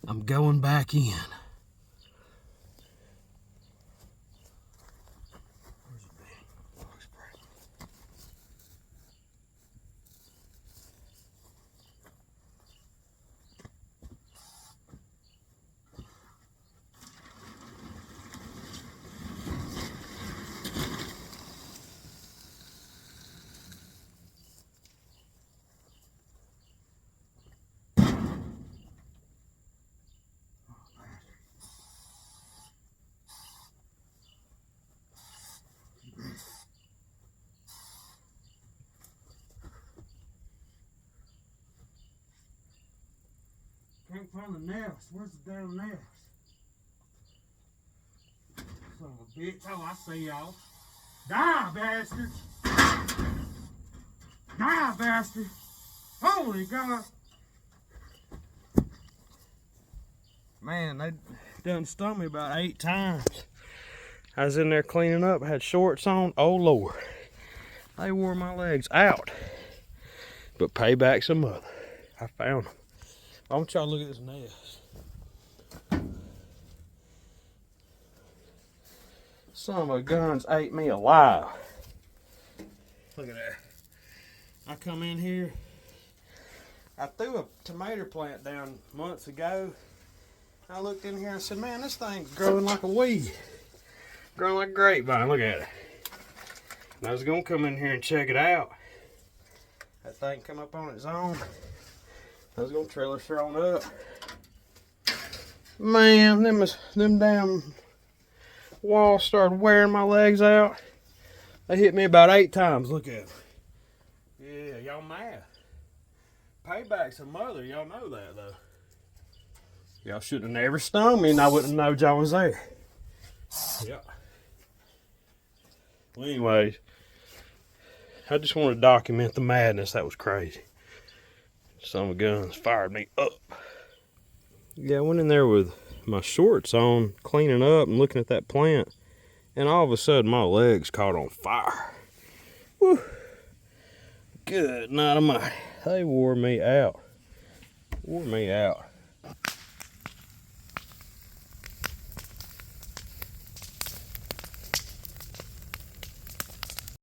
I'm going back in. Can't find the nest. Where's the damn nest? Son of a bitch. Oh, I see y'all. Die, bastard! Die, bastard! Holy God! Man, they done stung me about 8 times. I was in there cleaning up, I had shorts on. Oh Lord, they wore my legs out. But payback's a mother. I found them. I want y'all to look at this nest. Son of a guns ate me alive. Look at that. I come in here. I threw a tomato plant down months ago. I looked in here and said, man, this thing's growing like a weed. Growing like a grapevine. Look at it. And I was going to come in here and check it out. That thing come up on its own. I was going to trailer thrown up. Man, them damn walls started wearing my legs out. They hit me about 8 times. Look at them. Yeah, y'all mad. Payback's a mother. Y'all know that, though. Y'all should have never stung me and I wouldn't have known y'all was there. Yeah. Well, anyways, I just want to document the madness. That was crazy. Son of a guns fired me up. Yeah, I went in there with my shorts on, cleaning up and looking at that plant, and all of a sudden my legs caught on fire. Whew. Good night of mine. They wore me out. Wore me out.